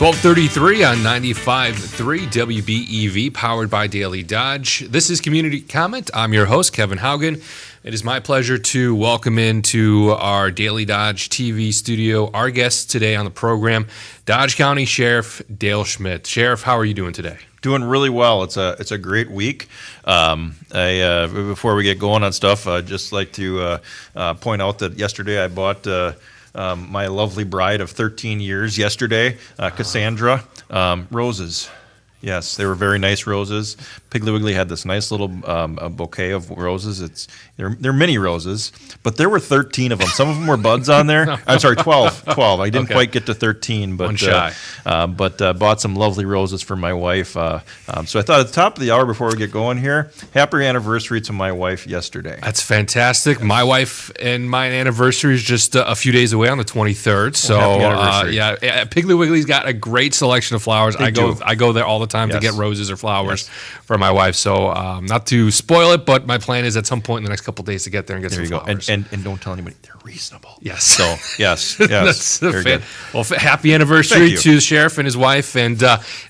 1233 on 95.3 WBEV, powered by Daily Dodge. This is Community Comment. I'm your host, Kevin Haugen. It is my pleasure to welcome into our Daily Dodge TV studio our guest today on the program, Dodge County Sheriff Dale Schmidt. Sheriff, how are you doing today? Doing really well. It's a great week. Before we get going on stuff, I'd just like to point out that yesterday I bought my lovely bride of 13 years yesterday, Cassandra, roses. Yes, they were very nice roses. Piggly Wiggly had this nice little bouquet of roses. They're mini roses, but there were 13 of them. Some of them were buds on there. I'm sorry, 12. I didn't quite get to 13, but one shy. Bought some lovely roses for my wife. So I thought at the top of the hour before we get going here, happy anniversary to my wife yesterday. That's fantastic. Yes. My wife and my anniversary is just a few days away on the 23rd. So Piggly Wiggly's got a great selection of flowers. I go there all the time to get roses or flowers for my wife. So not to spoil it, but my plan is at some point in the next couple of days to get there and get some flowers. And don't tell anybody, they're reasonable. Yes. So yes. Very good. Well, happy anniversary to the sheriff and his wife. And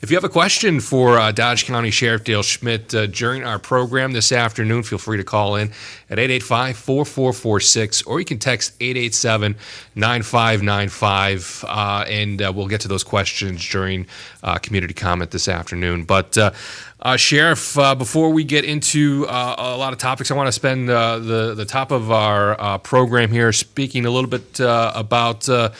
if you have a question for Dodge County Sheriff Dale Schmidt during our program this afternoon, feel free to call in at 885-4446, or you can text 887-9595, and we'll get to those questions during community comment this afternoon. But Sheriff, before we get into a lot of topics, I want to spend the top of our program here speaking a little bit about the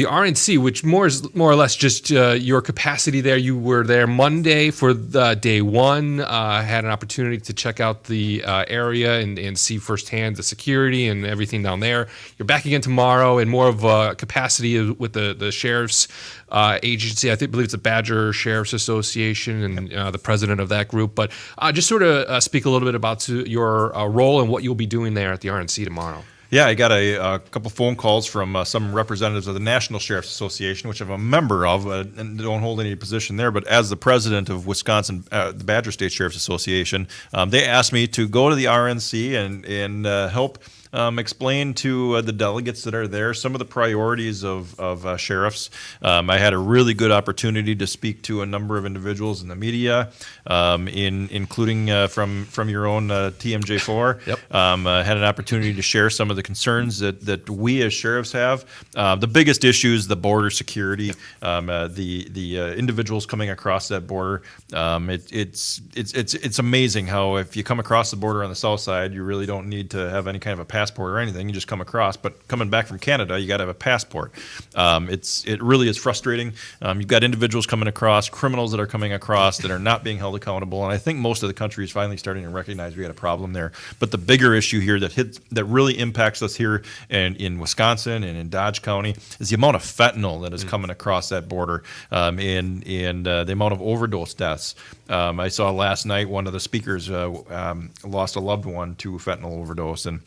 RNC, which more or less just your capacity there. You were there Monday for the day one, had an opportunity to check out the area and see firsthand the security and everything down there. You're back again tomorrow in more of a capacity with the sheriff's agency. I believe it's the Badger Sheriff's Association, and the president of that group. But just sort of speak a little bit about your role and what you'll be doing there at the RNC tomorrow. Yeah, I got a couple phone calls from some representatives of the National Sheriff's Association, which I'm a member of and don't hold any position there. But as the president of Wisconsin, the Badger State Sheriff's Association, they asked me to go to the RNC and help explain to the delegates that are there some of the priorities of sheriffs. I had a really good opportunity to speak to a number of individuals in the media, including from your own TMJ4. Yep. Had an opportunity to share some of the concerns that we as sheriffs have. The biggest issue is the border security, the individuals coming across that border. It's amazing how if you come across the border on the south side, you really don't need to have any kind of a passport or anything. You just come across. But coming back from Canada, you got to have a passport. It really is frustrating. You've got individuals coming across, criminals that are coming across that are not being held accountable. And I think most of the country is finally starting to recognize we got a problem there. But the bigger issue here that really impacts us here in Wisconsin and in Dodge County is the amount of fentanyl that is coming across that border, and the amount of overdose deaths. I saw last night one of the speakers lost a loved one to fentanyl overdose, and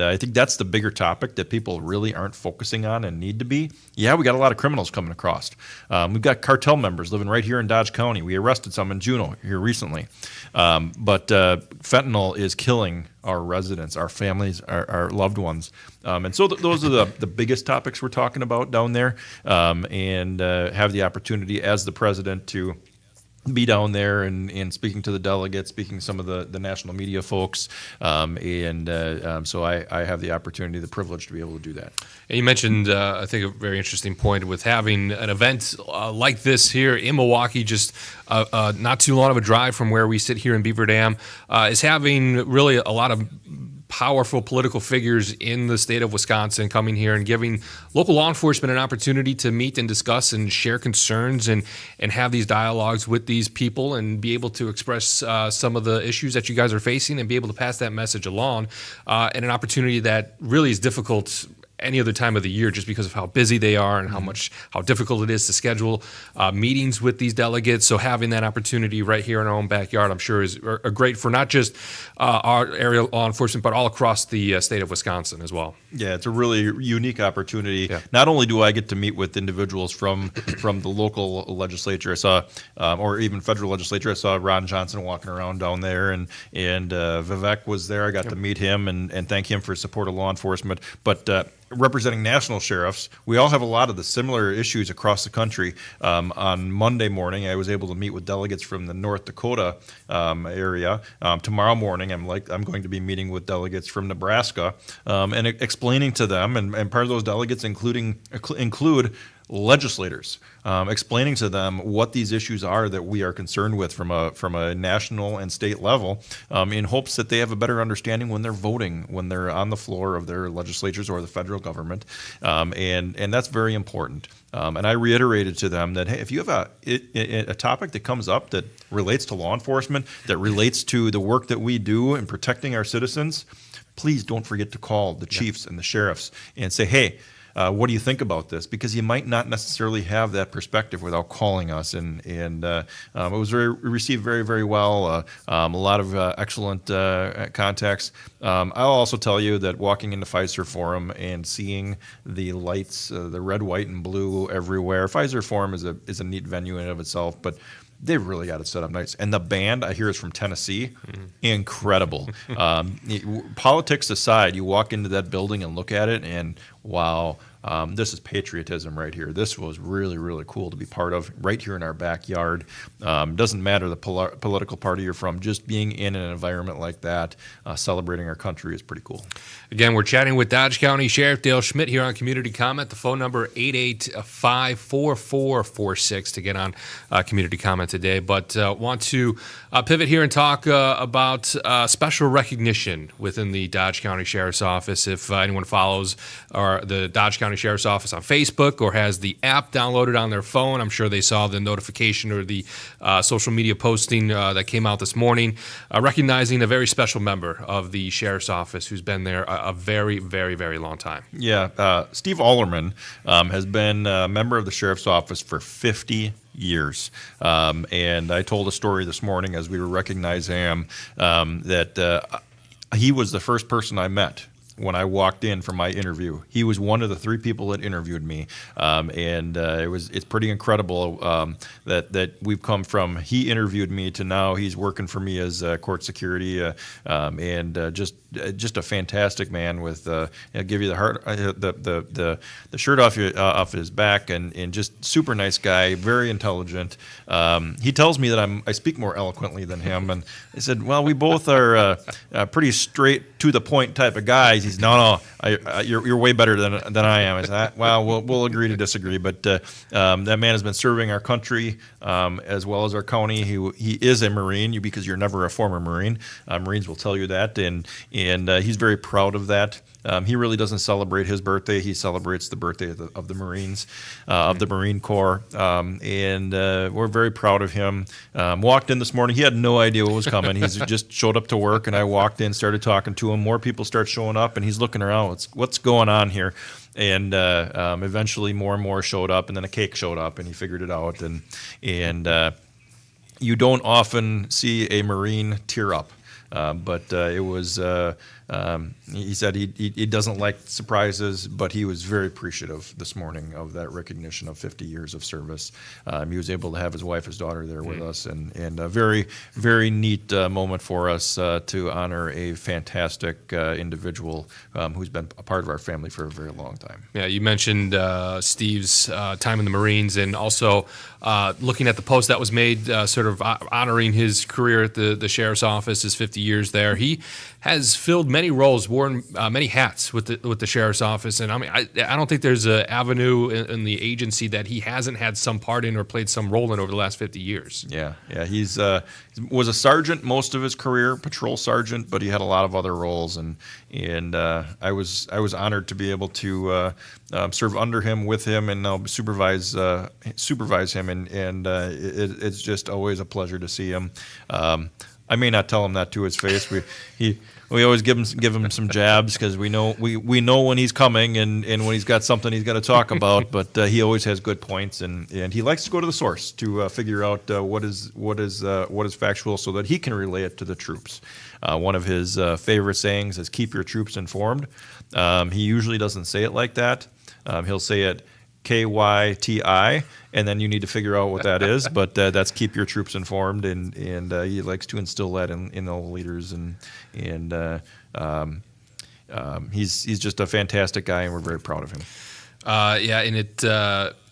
I think that's the bigger topic that people really aren't focusing on and need to be. Yeah, we got a lot of criminals coming across. We've got cartel members living right here in Dodge County. We arrested some in Juneau here recently. But fentanyl is killing our residents, our families, our loved ones. And so those are the biggest topics we're talking about down there, and have the opportunity as the president to be down there and speaking to the delegates, speaking to some of the national media folks, so I have the opportunity, the privilege to be able to do that. And you mentioned, I think, a very interesting point with having an event like this here in Milwaukee, just not too long of a drive from where we sit here in Beaver Dam, is having really a lot of powerful political figures in the state of Wisconsin coming here and giving local law enforcement an opportunity to meet and discuss and share concerns and have these dialogues with these people and be able to express some of the issues that you guys are facing and be able to pass that message along, and an opportunity that really is difficult any other time of the year just because of how busy they are and how difficult it is to schedule meetings with these delegates. So having that opportunity right here in our own backyard, I'm sure, is great for not just our area law enforcement, but all across the state of Wisconsin as well. Yeah, it's a really unique opportunity. Yeah. Not only do I get to meet with individuals from the local legislature, I saw, or even federal legislature, I saw Ron Johnson walking around down there, and Vivek was there. I got to meet him and thank him for his support of law enforcement. But representing national sheriffs, we all have a lot of the similar issues across the country. On Monday morning, I was able to meet with delegates from the North Dakota area. Tomorrow morning, I'm going to be meeting with delegates from Nebraska and explaining to them, and part of those delegates include legislators, explaining to them what these issues are that we are concerned with from a national and state level, in hopes that they have a better understanding when they're voting, when they're on the floor of their legislatures or the federal government, and that's very important. And I reiterated to them that, hey, if you have a topic that comes up that relates to law enforcement, that relates to the work that we do in protecting our citizens, please don't forget to call the chiefs and the sheriffs and say, hey, what do you think about this? Because you might not necessarily have that perspective without calling us, and it was received very, very well. A lot of excellent contacts. I'll also tell you that walking into Pfizer Forum and seeing the lights, the red, white, and blue everywhere. Pfizer Forum is a neat venue in and of itself, but they've really got it set up nice. And the band, I hear, is from Tennessee. Incredible. Politics aside, you walk into that building and look at it, and wow, this is patriotism right here. This was really, really cool to be part of right here in our backyard. Doesn't matter the political party you're from, just being in an environment like that, celebrating our country is pretty cool. Again, we're chatting with Dodge County Sheriff Dale Schmidt here on Community Comment. The phone number 885-4446 to get on Community Comment today. But want to pivot here and talk about special recognition within the Dodge County Sheriff's Office. If anyone follows the Dodge County Sheriff's Office on Facebook or has the app downloaded on their phone, I'm sure they saw the notification or the social media posting that came out this morning, recognizing a very special member of the Sheriff's Office who's been there a very, very, very long time. Yeah, Steve Allerman has been a member of the Sheriff's Office for 50 years. And I told a story this morning as we were recognizing him that he was the first person I met when I walked in for my interview. He was one of the 3 people that interviewed me, and it's pretty incredible that we've come from he interviewed me to now he's working for me as court security, and just a fantastic man with give you the heart the shirt off his back, and just super nice guy, very intelligent. He tells me that I speak more eloquently than him, and I said, well, we both are pretty straight to the point type of guys. He's no, you're way better than I am. I said, well, we'll agree to disagree. But that man has been serving our country as well as our county. He is a Marine, because you're never a former Marine. Marines will tell you that, and he's very proud of that. He really doesn't celebrate his birthday. He celebrates the birthday of the Marines, of the Marine Corps, and we're very proud of him. Walked in this morning. He had no idea what was coming. He just showed up to work, and I walked in, started talking to him. More people start showing up, and he's looking around. What's going on here? And eventually more and more showed up, and then a cake showed up, and he figured it out. And you don't often see a Marine tear up. But it was, he said he doesn't like surprises, but he was very appreciative this morning of that recognition of 50 years of service. He was able to have his wife, his daughter there with us, and a very, very neat moment for us to honor a fantastic individual who's been a part of our family for a very long time. Yeah, you mentioned Steve's time in the Marines, and also looking at the post that was made sort of honoring his career at the Sheriff's Office, his 50 years there. He has filled many roles, worn many hats with the Sheriff's Office, and I mean, I don't think there's an avenue in the agency that he hasn't had some part in or played some role in over the last 50 years. Yeah, he's was a sergeant most of his career, patrol sergeant, but he had a lot of other roles, and I was honored to be able to serve under him, with him, and now supervise him, and it's just always a pleasure to see him. I may not tell him that to his face. We always give him some jabs, because we know when he's coming and when he's got something he's got to talk about. But he always has good points, and he likes to go to the source to figure out what is factual, so that he can relay it to the troops. One of his favorite sayings is "Keep your troops informed." He usually doesn't say it like that. He'll say it KYTI, and then you need to figure out what that is. But that's keep your troops informed, and he likes to instill that in all leaders, and he's just a fantastic guy, and we're very proud of him. Yeah, and it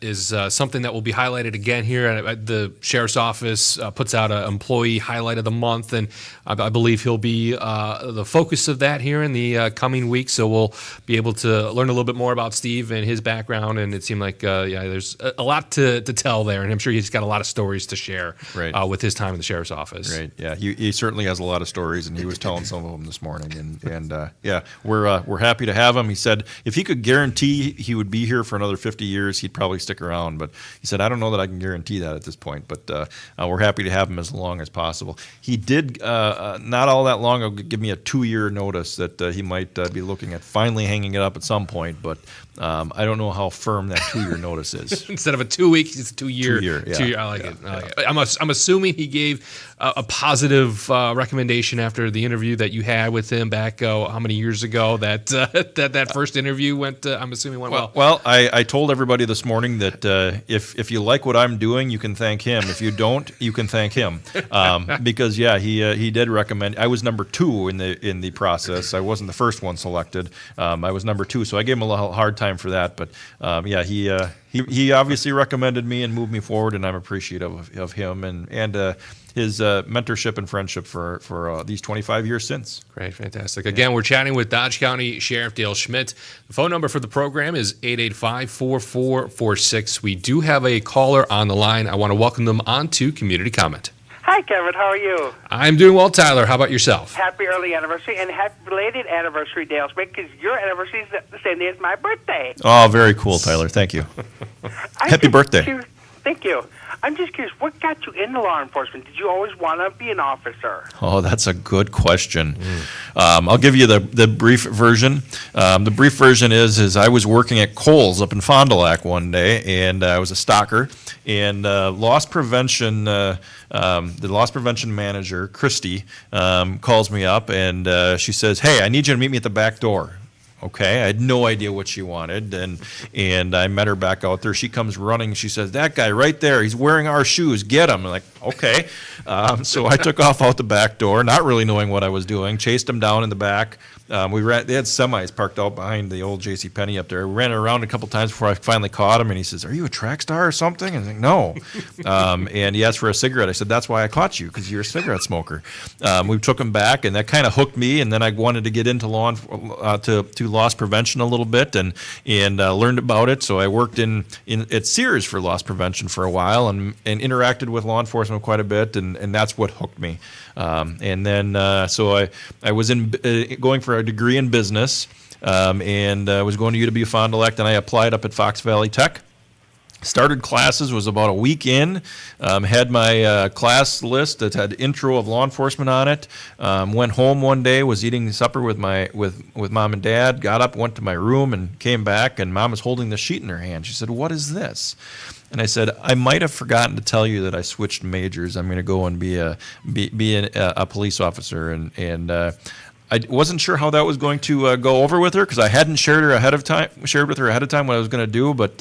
is something that will be highlighted again here. The sheriff's office puts out an employee highlight of the month, and I believe he'll be the focus of that here in the coming weeks. So we'll be able to learn a little bit more about Steve and his background. And it seemed like, there's a lot to tell there, and I'm sure he's got a lot of stories to share with his time in the sheriff's office. Right. Yeah, he certainly has a lot of stories, and he was telling some of them this morning. And we're happy to have him. He said if he could guarantee he would be here for another 50 years, he'd probably stick around. But he said, I don't know that I can guarantee that at this point, but we're happy to have him as long as possible. He did, not all that long ago, give me a 2-year notice that he might be looking at finally hanging it up at some point, but I don't know how firm that 2-year notice is. Instead of a 2 week, it's a 2 year. 2 year, yeah. 2 year. I like it. I'm assuming he gave a positive recommendation after the interview that you had with him back how many years ago. That first interview went. I'm assuming went well. Well, I told everybody this morning that if you like what I'm doing, you can thank him. If you don't, you can thank him, because he did recommend. I was number 2 in the process. I wasn't the first one selected. I was number 2, so I gave him a little hard time for that. But he obviously recommended me and moved me forward, and I'm appreciative of him and his mentorship and friendship for these 25 years since. Great, fantastic. Again, we're chatting with Dodge County Sheriff Dale Schmidt. The phone number for the program is 885-4446. We do have a caller on the line. I want to welcome them on to Community Comment. Hi, Kevin. How are you? I'm doing well, Tyler. How about yourself? Happy early anniversary and happy belated anniversary, Dale Schmidt, because your anniversary is the same day as my birthday. Oh, very cool, Tyler. Thank you. Happy birthday. Thank you. I'm just curious, what got you into law enforcement? Did you always want to be an officer? Oh, that's a good question. I'll give you the brief version. The brief version is I was working at Kohl's up in Fond du Lac one day, and I was a stalker. And loss prevention, the loss prevention manager, Christy, calls me up, and she says, "Hey, I need you to meet me at the back door." Okay, I had no idea what she wanted, and I met her back out there. She comes running. She says, "That guy right there, he's wearing our shoes. Get him!" I'm like, okay. So I took off out the back door, not really knowing what I was doing. Chased him down in the back. They had semis parked out behind the old JCPenney up there. We ran around a couple times before I finally caught him, and he says, "Are you a track star or something?" And I was like, "No." And he asked for a cigarette. I said, "That's why I caught you, because you're a cigarette smoker." We took him back, and that kind of hooked me. And then I wanted to get into to loss prevention a little bit, and learned about it. So I worked at Sears for loss prevention for a while, and interacted with law enforcement quite a bit, and that's what hooked me. And then so I was going for a degree in business, and was going to UW Fond du Lac, and I applied up at Fox Valley Tech. Started classes, was about a week in, had my class list that had intro of law enforcement on it. Went home one day, was eating supper with mom and dad, got up, went to my room, and came back, and mom was holding the sheet in her hand. She said, "What is this?" And I said, "I might have forgotten to tell you that I switched majors. I'm going to go and be a police officer." And I wasn't sure how that was going to go over with her, because I hadn't shared with her ahead of time what I was going to do. But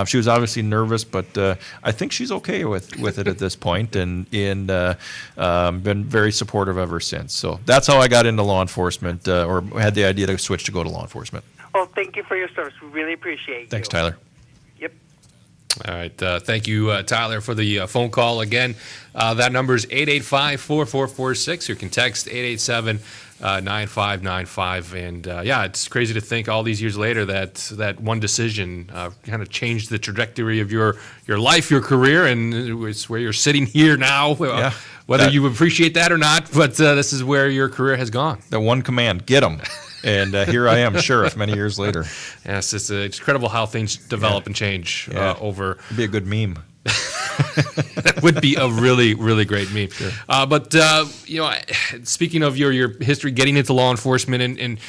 she was obviously nervous. But I think she's okay with it at this point, and been very supportive ever since. So that's how I got into law enforcement, or had the idea to switch to go to law enforcement. Well, thank you for your service. We really appreciate you. Thanks, Tyler. Yep. All right. Thank you, Tyler, for the phone call. Again, that number is 885-4446. You can text 887-9595. And it's crazy to think all these years later that one decision kind of changed the trajectory of your life, your career, and it's where you're sitting here now. Whether you appreciate that or not, but this is where your career has gone. The one command, get them. And here I am, sheriff, many years later. Yes, it's incredible how things develop and change over. It'd be a good meme. That would be a really, really great meme. Sure. But speaking of your history, getting into law enforcement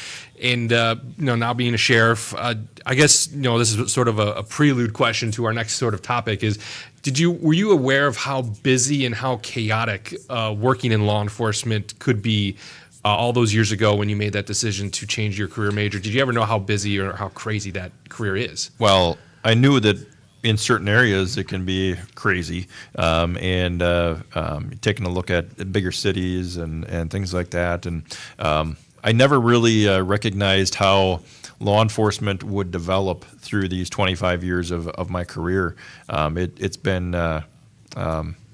and now being a sheriff, I guess this is sort of a prelude question to our next sort of topic. Is were you aware of how busy and how chaotic working in law enforcement could be? All those years ago when you made that decision to change your career major, did you ever know how busy or how crazy that career is? Well, I knew that in certain areas it can be crazy, and taking a look at bigger cities and things like that. And I never really recognized how law enforcement would develop through these 25 years of my career. It's been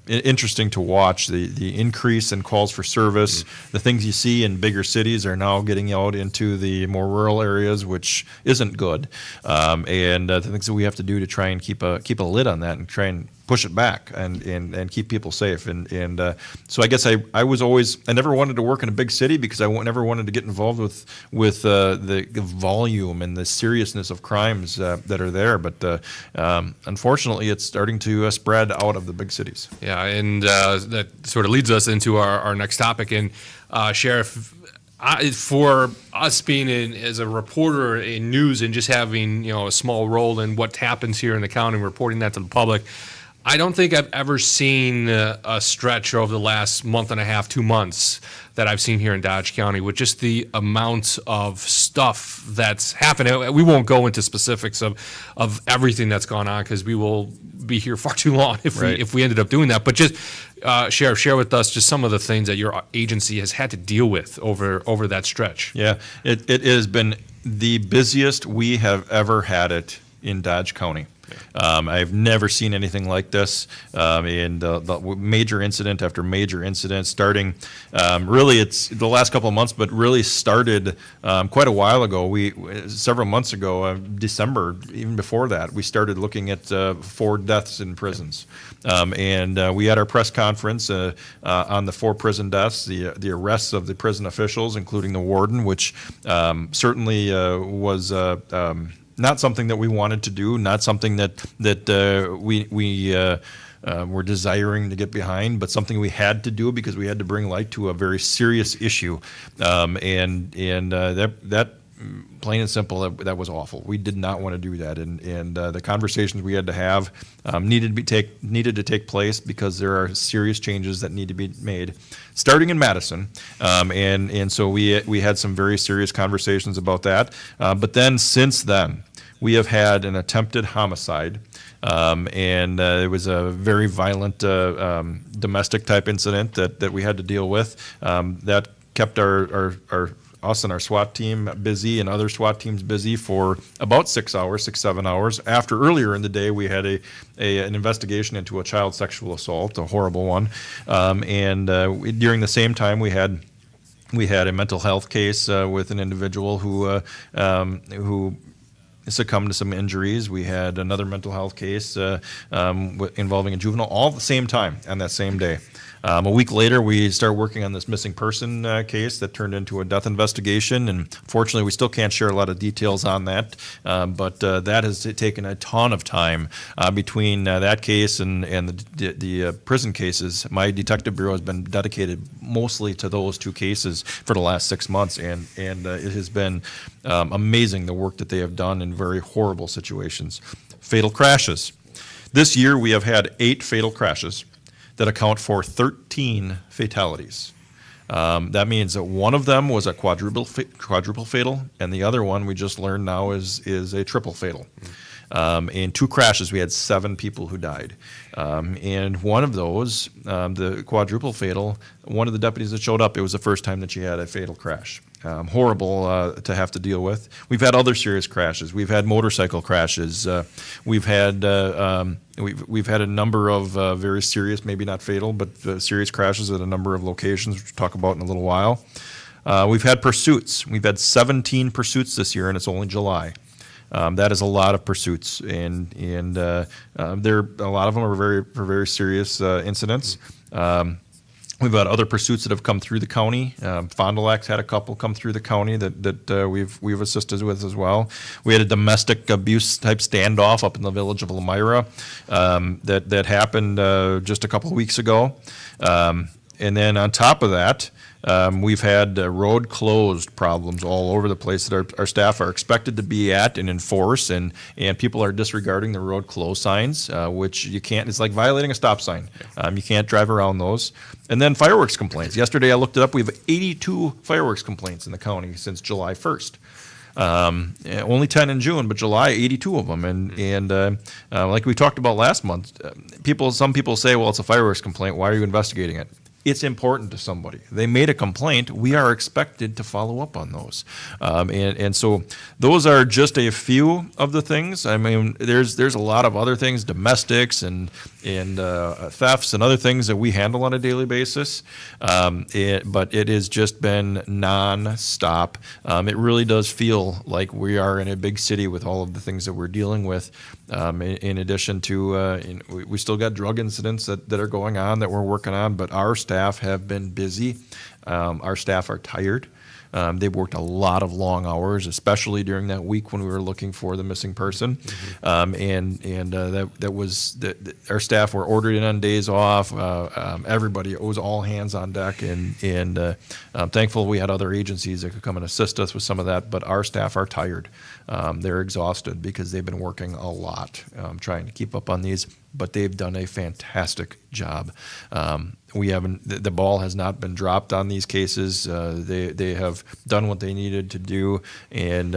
interesting to watch the increase in calls for service. The things you see in bigger cities are now getting out into the more rural areas, which isn't good. And the things that we have to do to try and keep a lid on that and try and push it back and keep people safe. And so I guess I was always, I never wanted to work in a big city because I never wanted to get involved with the volume and the seriousness of crimes that are there. But unfortunately, it's starting to spread out of the big cities. Yeah, and that sort of leads us into our next topic. And Sheriff, for us being as a reporter in news and just having a small role in what happens here in the county and reporting that to the public, I don't think I've ever seen a stretch over the last month and a half, 2 months that I've seen here in Dodge County with just the amount of stuff that's happening. We won't go into specifics of everything that's gone on because we will be here far too long if we ended up doing that. But just Sheriff, share with us just some of the things that your agency has had to deal with over that stretch. Yeah, it has been the busiest we have ever had it in Dodge County. I've never seen anything like this, and the major incident after major incident, starting really it's the last couple of months, but really started quite a while ago. Several months ago, December, even before that, we started looking at 4 deaths in prisons, and we had our press conference on the 4 prison deaths, the arrests of the prison officials, including the warden, which certainly was. Not something that we wanted to do, not something that we were desiring to get behind, but something we had to do because we had to bring light to a very serious issue, and that plain and simple, that was awful. We did not want to do that, and the conversations we had to have needed to take place because there are serious changes that need to be made, starting in Madison, and so we had some very serious conversations about that. But then since then, we have had an attempted homicide, and it was a very violent domestic type incident that we had to deal with. That kept us and our SWAT team busy and other SWAT teams busy for about 6 hours, 7 hours. After earlier in the day, we had an investigation into a child sexual assault, a horrible one. During the same time, we had a mental health case with an individual who succumbed to some injuries. We had another mental health case involving a juvenile, all at the same time on that same day. A week later, we started working on this missing person case that turned into a death investigation, and fortunately, we still can't share a lot of details on that, but that has taken a ton of time between that case and the prison cases. My detective bureau has been dedicated mostly to those 2 cases for the last 6 months, and it has been amazing the work that they have done in very horrible situations. Fatal crashes. This year, we have had 8 fatal crashes that account for 13 fatalities. That means that one of them was a quadruple fatal, and the other one we just learned now is a triple fatal. In 2 crashes, we had 7 people who died. And one of those, the quadruple fatal, one of the deputies that showed up, it was the first time that she had a fatal crash. Horrible to have to deal with. We've had other serious crashes. We've had motorcycle crashes. We've had a number of very serious, maybe not fatal, but serious crashes at a number of locations, which we'll talk about in a little while. We've had pursuits. We've had 17 pursuits this year, and it's only July. That is a lot of pursuits, and a lot of them are very serious incidents. We've had other pursuits that have come through the county. Fond du Lac's had a couple come through the county that we've assisted with as well. We had a domestic abuse type standoff up in the village of Elmira that happened just a couple of weeks ago. And then on top of that, we've had road closed problems all over the place that our staff are expected to be at and enforce, and people are disregarding the road closed signs, which you can't. It's like violating a stop sign. You can't drive around those. And then fireworks complaints. Yesterday I looked it up. We have 82 fireworks complaints in the county since July 1st. Only 10 in June, but July, 82 of them. And like we talked about last month, some people say, well, it's a fireworks complaint. Why are you investigating it? it's important to somebody. They made a complaint. We are expected to follow up on those. And so those are just a few of the things. I mean, there's a lot of other things, domestics and thefts and other things that we handle on a daily basis. But it has just been nonstop. It really does feel like we are in a big city with all of the things that we're dealing with. In addition to, we still got drug incidents that are going on that we're working on, but our staff have been busy. Our staff are tired. They've worked a lot of long hours, especially during that week when we were looking for the missing person. That was our staff were ordered in on days off. Everybody, it was all hands on deck, and thankful we had other agencies that could come and assist us with some of that. But our staff are tired. They're exhausted because they've been working a lot trying to keep up on these. But they've done a fantastic job. We haven't. The ball has not been dropped on these cases. They have done what they needed to do, and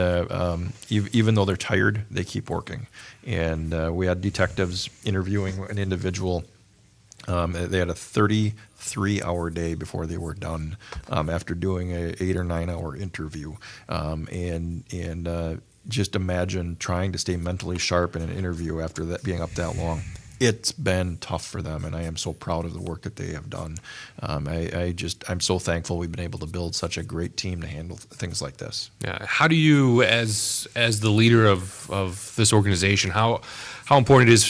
even though they're tired, they keep working. And we had detectives interviewing an individual. They had a 33-hour day before they were done after doing a 8 or 9 hour interview, and just imagine trying to stay mentally sharp in an interview after that being up that long. It's been tough for them, and I am so proud of the work that they have done. I'm so thankful we've been able to build such a great team to handle things like this. Yeah. How do you, as the leader of this organization, how important it is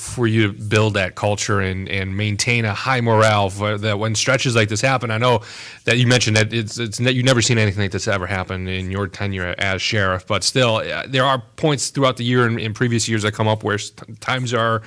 for you to build that culture and maintain a high morale for that when stretches like this happen? I know that you mentioned that it's you've never seen anything like this ever happen in your tenure as sheriff, but still, there are points throughout the year and in previous years that come up where times are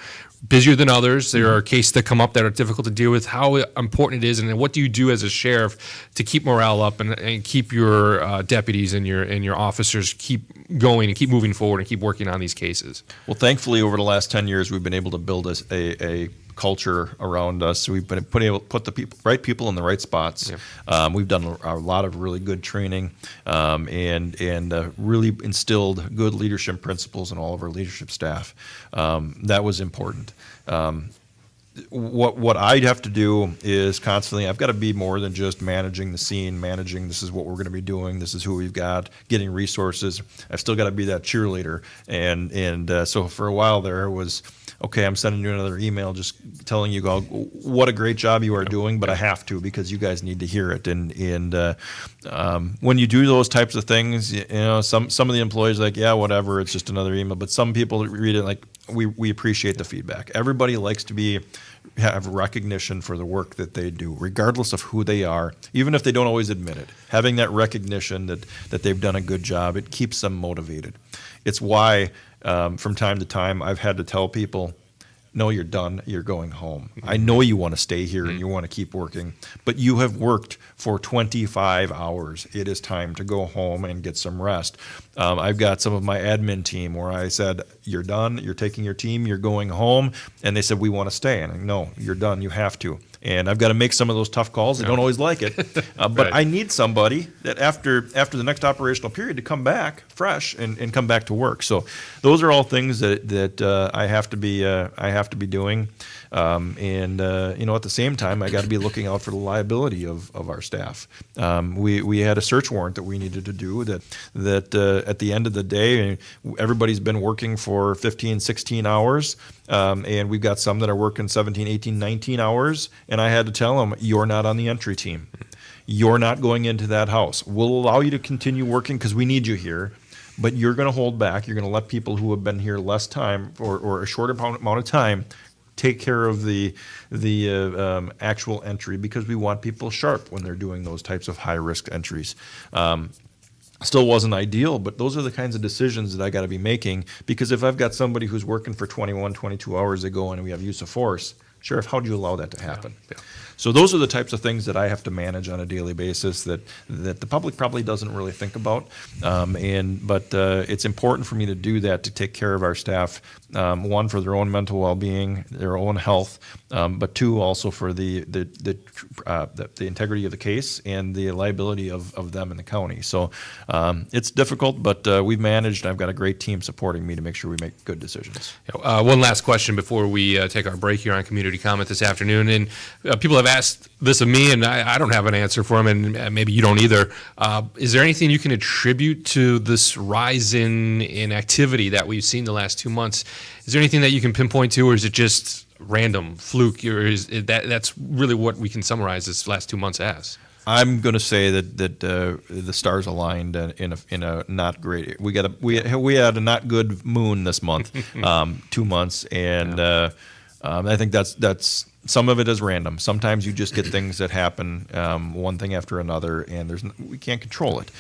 busier than others. There are cases that come up that are difficult to deal with. How important it is, and what do you do as a sheriff to keep morale up and keep your deputies and your officers keep going and keep moving forward and keep working on these cases? Well, thankfully, over the last 10 years, we've been able to build a culture around us. We've been able to put the right people in the right spots. Yeah. We've done a lot of really good training and really instilled good leadership principles in all of our leadership staff. That was important. What I have to do is constantly, I've got to be more than just managing the scene, managing this is what we're going to be doing, this is who we've got, getting resources. I've still got to be that cheerleader. And so for a while there was, okay, I'm sending you another email just telling you what a great job you are doing, but I have to because you guys need to hear it. And when you do those types of things, some of the employees are like, yeah, whatever, it's just another email. But some people read it like, we appreciate the feedback. Everybody likes to have recognition for the work that they do, regardless of who they are, even if they don't always admit it. Having that recognition that they've done a good job, it keeps them motivated. It's why from time to time I've had to tell people, no, you're done. You're going home. I know you want to stay here and you want to keep working, but you have worked for 25 hours. It is time to go home and get some rest. I've got some of my admin team where I said, you're done. You're taking your team. You're going home. And they said, we want to stay. And I no, you're done. You have to. And I've got to make some of those tough calls. I don't always like it, but right. I need somebody that after the next operational period to come back fresh and come back to work. So those are all things that I have to be doing. At the same time, I got to be looking out for the liability of our staff. We had a search warrant that we needed to do that at the end of the day, everybody's been working for 15, 16 hours. And we've got some that are working 17, 18, 19 hours. And I had to tell them, you're not on the entry team. You're not going into that house. We'll allow you to continue working because we need you here. But you're going to hold back. You're going to let people who have been here less time or a shorter amount of time take care of the actual entry because we want people sharp when they're doing those types of high-risk entries. Still wasn't ideal, but those are the kinds of decisions that I got to be making because if I've got somebody who's working for 21, 22 hours, they go in and we have use of force, Sheriff, how do you allow that to happen? Yeah. So those are the types of things that I have to manage on a daily basis that the public probably doesn't really think about. But it's important for me to do that to take care of our staff, one, for their own mental well-being, their own health, but two, also for the integrity of the case and the liability of them in the county. So it's difficult, but we've managed. I've got a great team supporting me to make sure we make good decisions. One last question before we take our break here on Community community comment this afternoon, and people have asked this of me, and I don't have an answer for them, and maybe you don't either. Is there anything you can attribute to this rise in activity that we've seen the last 2 months? Is there anything that you can pinpoint to, or is it just random, fluke, or that's really what we can summarize this last 2 months as? I'm going to say that the stars aligned in a not great. We had a not good moon this month, 2 months, and I think that's some of it is random. Sometimes you just get things that happen, one thing after another, and we can't control it.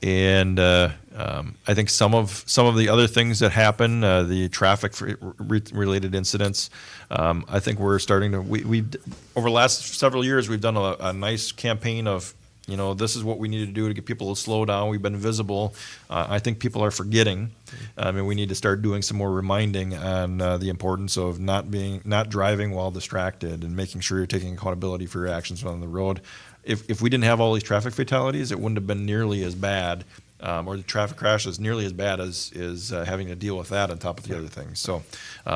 I think some of the other things that happen, the traffic related incidents, I think we're starting to we over the last several years we've done a nice campaign of, this is what we need to do to get people to slow down. We've been visible. I think people are forgetting, and we need to start doing some more reminding on the importance of not driving while distracted, and making sure you're taking accountability for your actions on the road. If we didn't have all these traffic fatalities, it wouldn't have been nearly as bad, or the traffic crashes nearly as bad as having to deal with that on top of the other things. So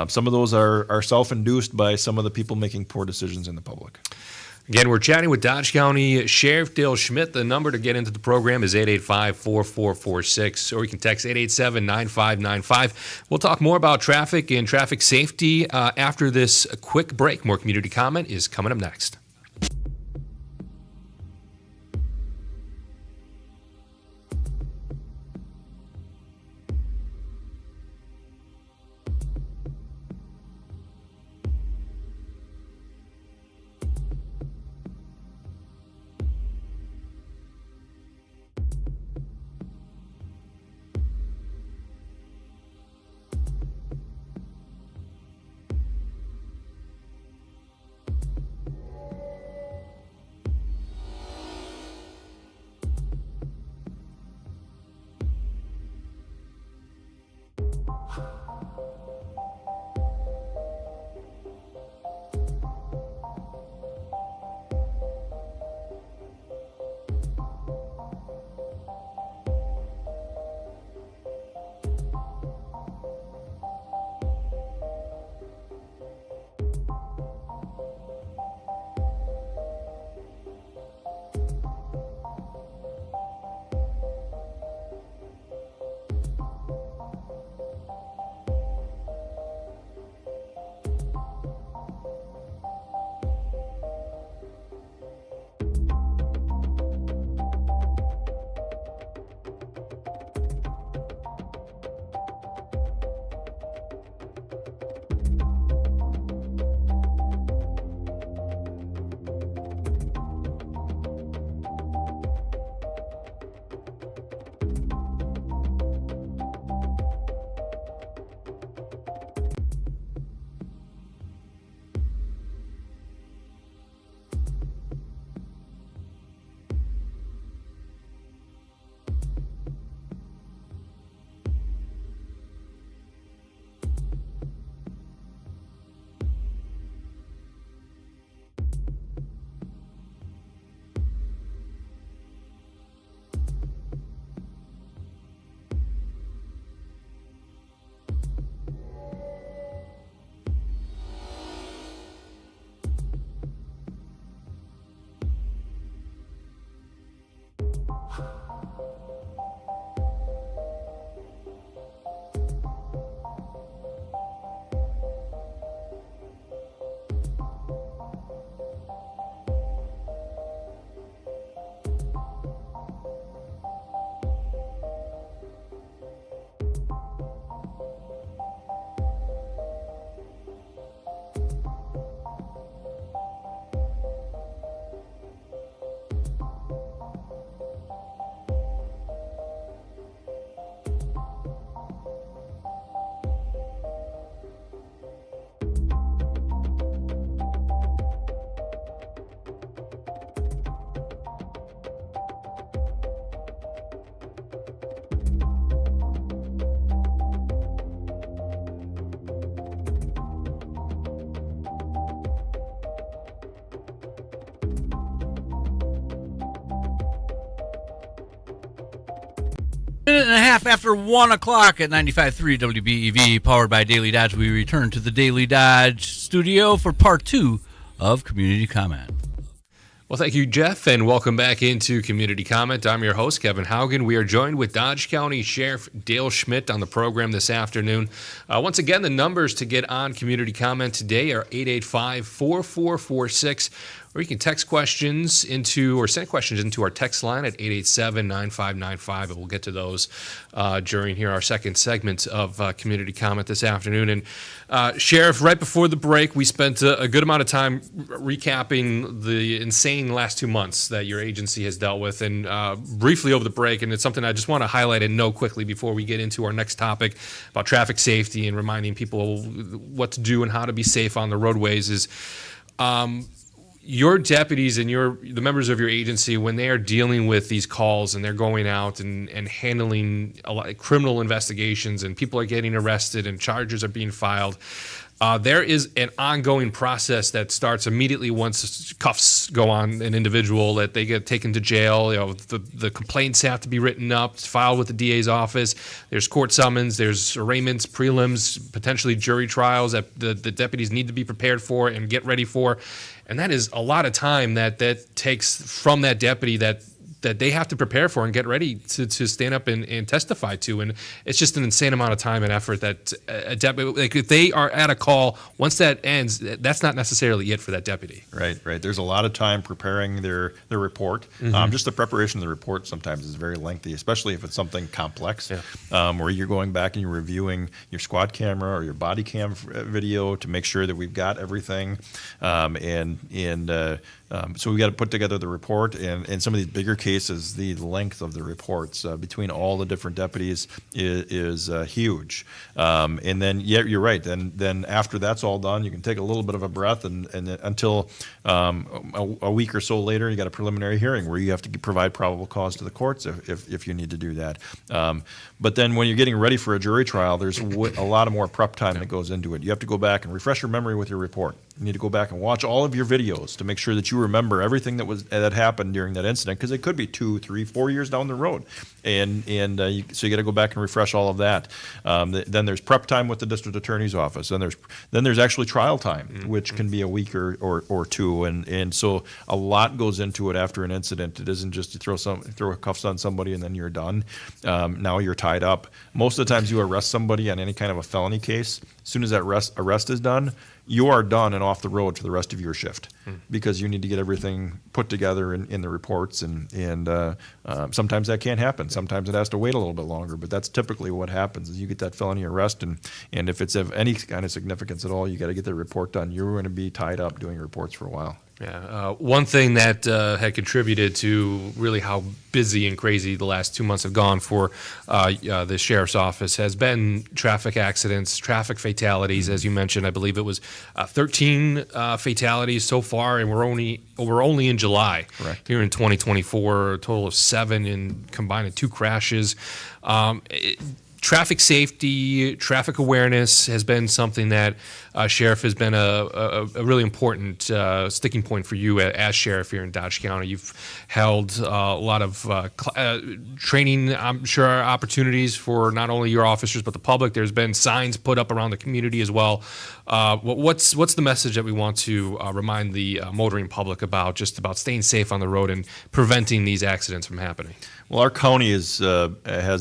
some of those are self-induced by some of the people making poor decisions in the public. Again, we're chatting with Dodge County Sheriff Dale Schmidt. The number to get into the program is 885-4446, or you can text 887-9595. We'll talk more about traffic and traffic safety after this quick break. More community comment is coming up next. Minute and a half after 1 o'clock at 95.3 WBEV, powered by Daily Dodge. We return to the Daily Dodge studio for part 2 of Community Comment. Well, thank you, Jeff, and welcome back into Community Comment. I'm your host, Kevin Haugen. We are joined with Dodge County Sheriff Dale Schmidt on the program this afternoon. Once again, the numbers to get on Community Comment today are 885-4446, or you can text questions into or send questions into our text line at 887-9595, and we'll get to those during here our second segment of Community Comment this afternoon. And Sheriff, right before the break, we spent a good amount of time recapping the insane last 2 months that your agency has dealt with, and briefly over the break, and it's something I just want to highlight and note quickly before we get into our next topic about traffic safety and reminding people what to do and how to be safe on the roadways is your deputies and the members of your agency, when they are dealing with these calls and they're going out and handling a lot of criminal investigations and people are getting arrested and charges are being filed, there is an ongoing process that starts immediately once cuffs go on an individual, that they get taken to jail. You know, the complaints have to be written up, filed with the DA's office. There's court summons, there's arraignments, prelims, potentially jury trials that the deputies need to be prepared for and get ready for. And that is a lot of time that takes from that deputy that they have to prepare for and get ready to stand up and testify to. And it's just an insane amount of time and effort that a deputy, like if they are at a call, once that ends, that's not necessarily it for that deputy. Right. There's a lot of time preparing their report. Just the preparation of the report sometimes is very lengthy, especially if it's something complex, where you're going back and you're reviewing your squad camera or your body cam video to make sure that we've got everything. So we got to put together the report, and some of these bigger cases, the length of the reports between all the different deputies is huge. And then, you're right. Then after that's all done, you can take a little bit of a breath, and until a week or so later, you got a preliminary hearing where you have to provide probable cause to the courts if you need to do that. But then when you're getting ready for a jury trial, there's a lot of more prep time that goes into it. You have to go back and refresh your memory with your report. You need to go back and watch all of your videos to make sure that you remember everything that happened during that incident, because it could be 2, 3, 4 years down the road, so you got to go back and refresh all of that. Then there's prep time with the district attorney's office, and then there's actually trial time, which can be a week or two, and so a lot goes into it after an incident. It isn't just you throw cuffs on somebody and then you're done. Now you're tied up. Most of the times you arrest somebody on any kind of a felony case. As soon as that arrest is done, you are done and off the road for the rest of your shift, because you need to get everything put together in the reports, and sometimes that can't happen. Sometimes it has to wait a little bit longer, but that's typically what happens is you get that felony arrest, and if it's of any kind of significance at all, you got to get the report done. You're going to be tied up doing reports for a while. Yeah, one thing that had contributed to really how busy and crazy the last 2 months have gone for the sheriff's office has been traffic accidents, traffic fatalities. As you mentioned, I believe it was 13 fatalities so far, and we're only in July. Correct. Here in 2024, a total of 7 in combined 2 crashes. Traffic safety, traffic awareness has been something that Sheriff has been a really important sticking point for you as Sheriff here in Dodge County. You've held a lot of training, I'm sure, opportunities for not only your officers but the public. There's been signs put up around the community as well. What's the message that we want to remind the motoring public about, just about staying safe on the road and preventing these accidents from happening? Well, our county has a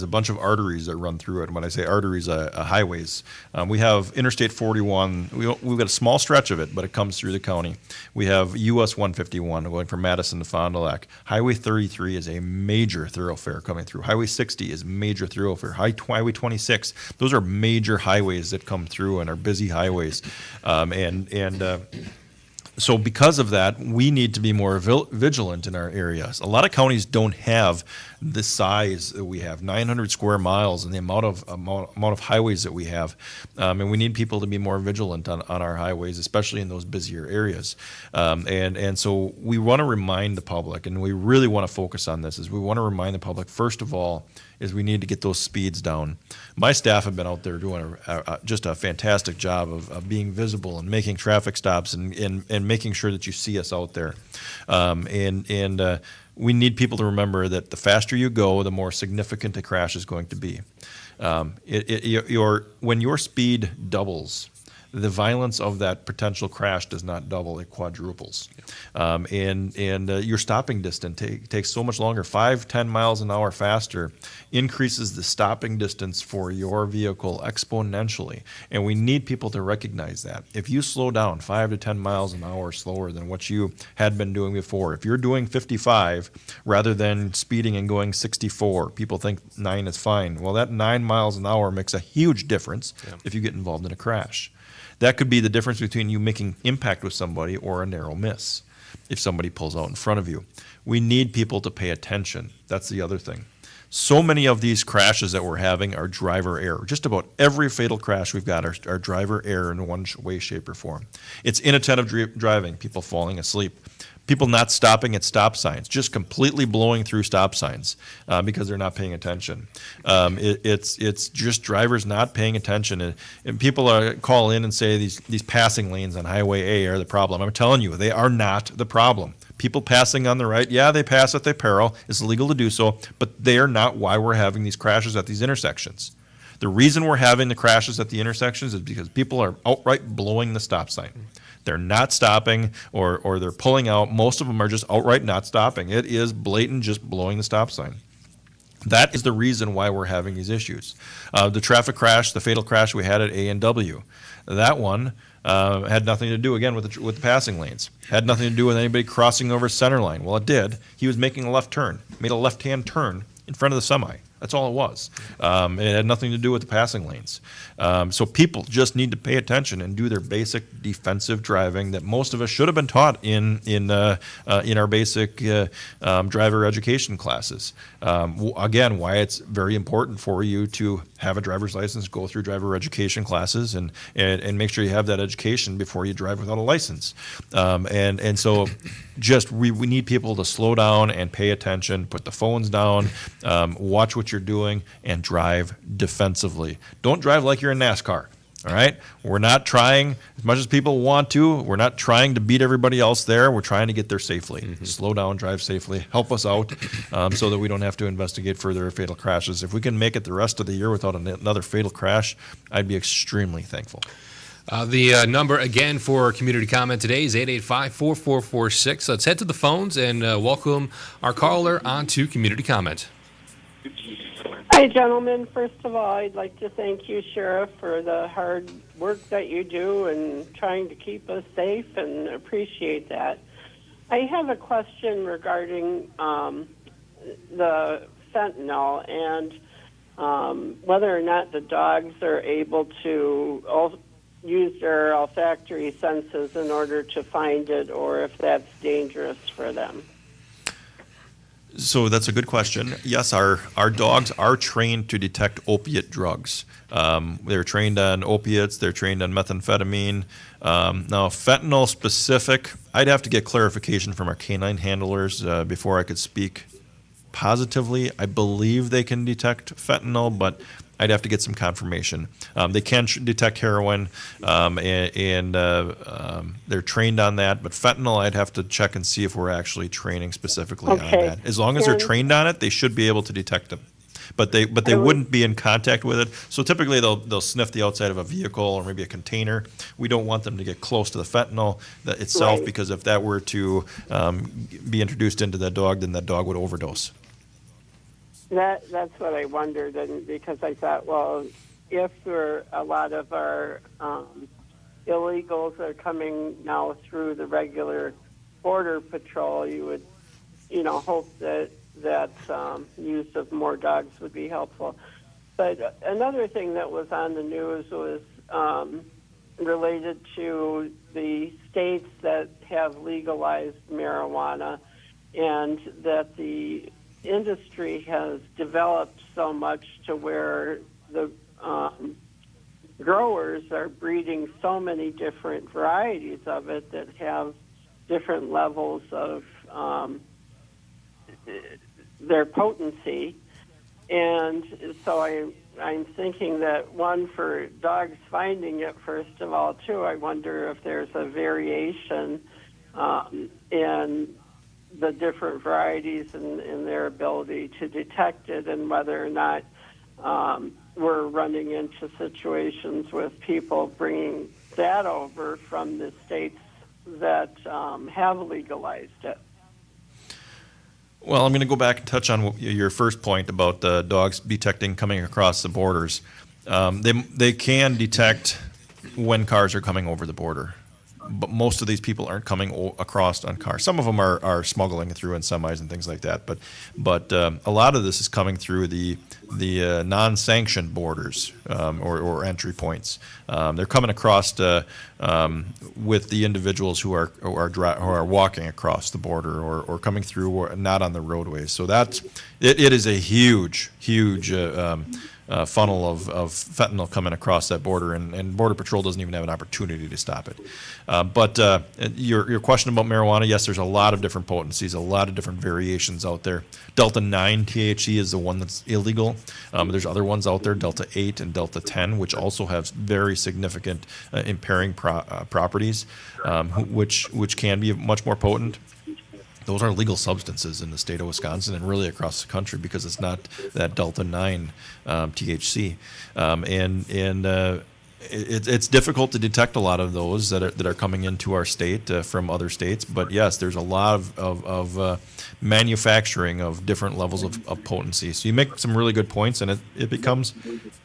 bunch of arteries that run through it. And when I say arteries, highways. We have Interstate 41. We've got a small stretch of it, but it comes through the county. We have US 151 going from Madison to Fond du Lac. Highway 33 is a major thoroughfare coming through. Highway 60 is a major thoroughfare. Highway 26, those are major highways that come through and are busy highways. So because of that, we need to be more vigilant in our areas. A lot of counties don't have the size that we have, 900 square miles, and the amount of highways that we have. And we need people to be more vigilant on our highways, especially in those busier areas. And so we want to remind the public, and we really want to focus on this, is we want to remind the public, first of all, is we need to get those speeds down. My staff have been out there doing just a fantastic job of being visible and making traffic stops and making sure that you see us out there. And we need people to remember that the faster you go, the more significant a crash is going to be. When your speed doubles, the violence of that potential crash does not double; it quadruples. And your stopping distance takes so much longer. 5-10 miles an hour faster increases the stopping distance for your vehicle exponentially. And we need people to recognize that. If you slow down 5 to 10 miles an hour slower than what you had been doing before, if you're doing 55 rather than speeding and going 64, people think 9 is fine. Well, that 9 miles an hour makes a huge difference if you get involved in a crash. That could be the difference between you making impact with somebody or a narrow miss if somebody pulls out in front of you. We need people to pay attention. That's the other thing. So many of these crashes that we're having are driver error. Just about every fatal crash we've got are driver error in one way, shape, or form. It's inattentive driving, people falling asleep, people not stopping at stop signs, just completely blowing through stop signs because they're not paying attention. It's just drivers not paying attention. And people call in and say these passing lanes on Highway A are the problem. I'm telling you, they are not the problem. People passing on the right, yeah, they pass at their peril. It's legal to do so, but they are not why we're having these crashes at these intersections. The reason we're having the crashes at the intersections is because people are outright blowing the stop sign. They're not stopping or they're pulling out. Most of them are just outright not stopping. It is blatant just blowing the stop sign. That is the reason why we're having these issues. The traffic crash, the fatal crash we had at A&W, that one had nothing to do, again, with the passing lanes. Had nothing to do with anybody crossing over center line. Well, it did. He was making a left turn, made a left-hand turn in front of the semi. That's all it was. It had nothing to do with the passing lanes. So people just need to pay attention and do their basic defensive driving that most of us should have been taught in our basic driver education classes. Again, why it's very important for you to have a driver's license, go through driver education classes, and make sure you have that education before you drive without a license. And so just we need people to slow down and pay attention, put the phones down, watch what you're doing, and drive defensively. Don't drive like you're in NASCAR. All right? We're not trying, as much as people want to, we're not trying to beat everybody else there. We're trying to get there safely. Mm-hmm. Slow down, drive safely, help us out so that we don't have to investigate further fatal crashes. If we can make it the rest of the year without another fatal crash, I'd be extremely thankful. The number again for community comment today is 885-4446. Let's head to the phones and welcome our caller onto community comment. Hi, gentlemen. First of all, I'd like to thank you, Sheriff, for the hard work that you do and trying to keep us safe, and appreciate that. I have a question regarding the fentanyl and whether or not the dogs are able to use their olfactory senses in order to find it, or if that's dangerous for them. So that's a good question. Yes, our dogs are trained to detect opiate drugs. They're trained on opiates. They're trained on methamphetamine. Now, fentanyl specific, I'd have to get clarification from our canine handlers before I could speak positively. I believe they can detect fentanyl, but I'd have to get some confirmation. They can detect heroin, and they're trained on that. But fentanyl, I'd have to check and see if we're actually training specifically on that. As long as they're trained on it, they should be able to detect them. But they wouldn't be in contact with it. So typically they'll sniff the outside of a vehicle or maybe a container. We don't want them to get close to the fentanyl itself, right, because if that were to be introduced into that dog, then that dog would overdose. That's what I wondered, and because I thought, well, if a lot of our illegals are coming now through the regular border patrol, you would, hope that use of more dogs would be helpful. But another thing that was on the news was related to the states that have legalized marijuana, and that the industry has developed so much to where the growers are breeding so many different varieties of it that have different levels of their potency. And so I'm thinking that, one, for dogs finding it, first of all, too, I wonder if there's a variation in the different varieties and their ability to detect it, and whether or not we're running into situations with people bringing that over from the states that have legalized it. Well, I'm going to go back and touch on your first point about the dogs detecting coming across the borders. They can detect when cars are coming over the border, but most of these people aren't coming across on cars. Some of them are smuggling through in semis and things like that, but a lot of this is coming through the non-sanctioned borders or entry points. They're coming across with the individuals who are walking across the border or coming through or not on the roadways. So it is a huge funnel of fentanyl coming across that border, and Border Patrol doesn't even have an opportunity to stop it. But your question about marijuana, yes, there's a lot of different potencies, a lot of different variations out there. Delta 9 THC is the one that's illegal. There's other ones out there, Delta 8 and Delta 10, which also have very significant impairing properties, which can be much more potent. Those are legal substances in the state of Wisconsin and really across the country because it's not that Delta 9 THC. It's difficult to detect a lot of those that are coming into our state from other states. But yes, there's a lot of manufacturing of different levels of potency. So you make some really good points, and it becomes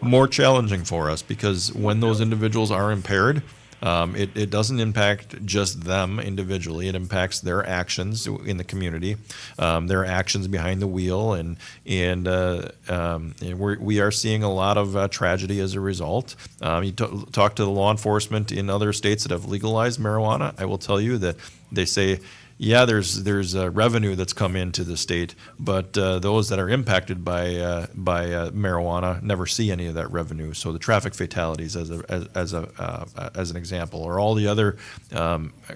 more challenging for us because when those individuals are impaired, it doesn't impact just them individually. It impacts their actions in the community, their actions behind the wheel, and we are seeing a lot of tragedy as a result. You talk to the law enforcement in other states that have legalized marijuana. I will tell you that they say, yeah, there's revenue that's come into the state, but those that are impacted by marijuana never see any of that revenue. So the traffic fatalities, as an example, or all the other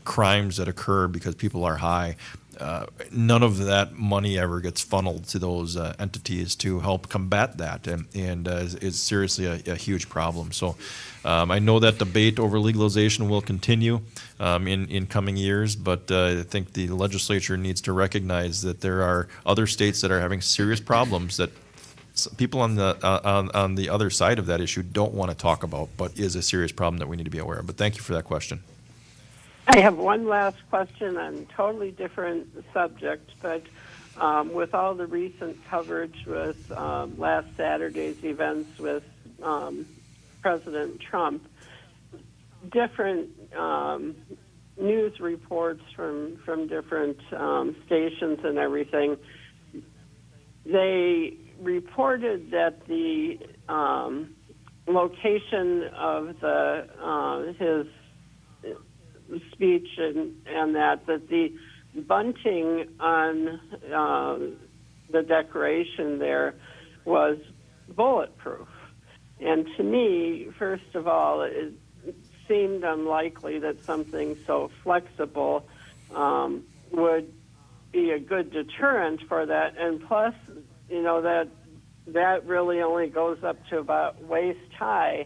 crimes that occur because people are high, none of that money ever gets funneled to those entities to help combat that, and is seriously a huge problem. So I know that debate over legalization will continue in coming years, but I think the legislature needs to recognize that there are other states that are having serious problems that people on the other side of that issue don't want to talk about, but is a serious problem that we need to be aware of. But thank you for that question. I have one last question on a totally different subject, but with all the recent coverage with last Saturday's events with President Trump, different news reports from different stations and everything, they reported that the location of his speech and that the bunting on the decoration there was bulletproof. And to me, first of all, it seemed unlikely that something so flexible would be a good deterrent for that. And plus, that really only goes up to about waist high,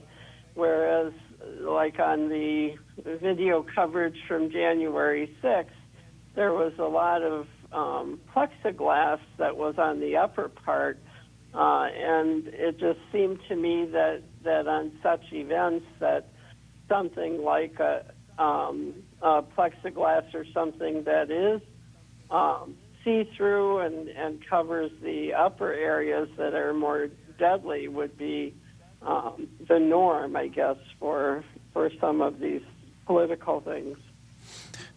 whereas like on the video coverage from January 6th, there was a lot of plexiglass that was on the upper part, and it just seemed to me that on such events that something like a plexiglass or something that is see-through and covers the upper areas that are more deadly would be the norm, I guess, for some of these political things.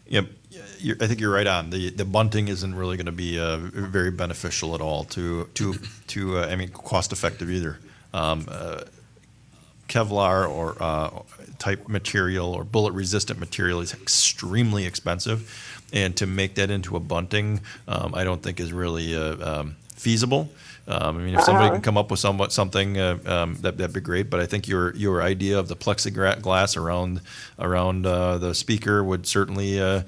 Yep, I think you're right on. The bunting isn't really going to be very beneficial at all to cost effective either. Kevlar or type material or bullet resistant material is extremely expensive, and to make that into a bunting, I don't think is really feasible. I mean, if somebody can come up with something, that'd be great. But I think your idea of the plexiglass around the speaker would certainly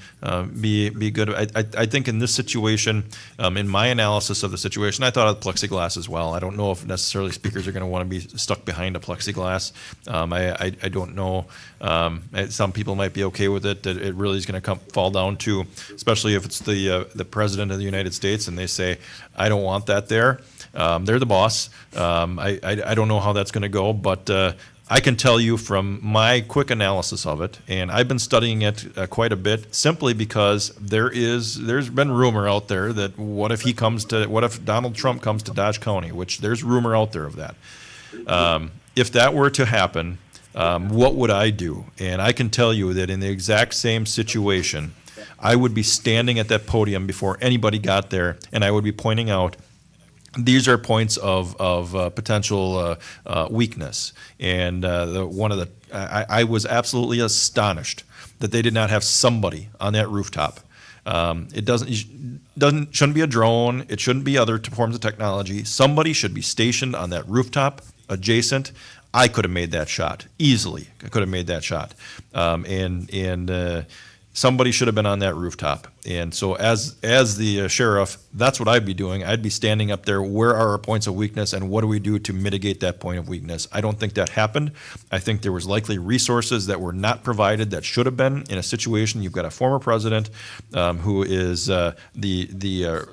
be good. I think in this situation, in my analysis of the situation, I thought of plexiglass as well. I don't know if necessarily speakers are going to want to be stuck behind a plexiglass. I don't know. Some people might be okay with it. It really is going to fall down to, especially if it's the president of the United States, and they say, I don't want that there. They're the boss. I don't know how that's going to go, but I can tell you from my quick analysis of it, and I've been studying it quite a bit, simply because there's been rumor out there that what if Donald Trump comes to Dodge County, which there's rumor out there of that. If that were to happen, what would I do? And I can tell you that in the exact same situation, I would be standing at that podium before anybody got there, and I would be pointing out, these are points of potential weakness. And I was absolutely astonished that they did not have somebody on that rooftop. It shouldn't be a drone. It shouldn't be other forms of technology. Somebody should be stationed on that rooftop adjacent. I could have made that shot easily. I could have made that shot, and somebody should have been on that rooftop. And so as the sheriff, that's what I'd be doing. I'd be standing up there. Where are our points of weakness, and what do we do to mitigate that point of weakness? I don't think that happened. I think there was likely resources that were not provided that should have been. In a situation, you've got a former president who is the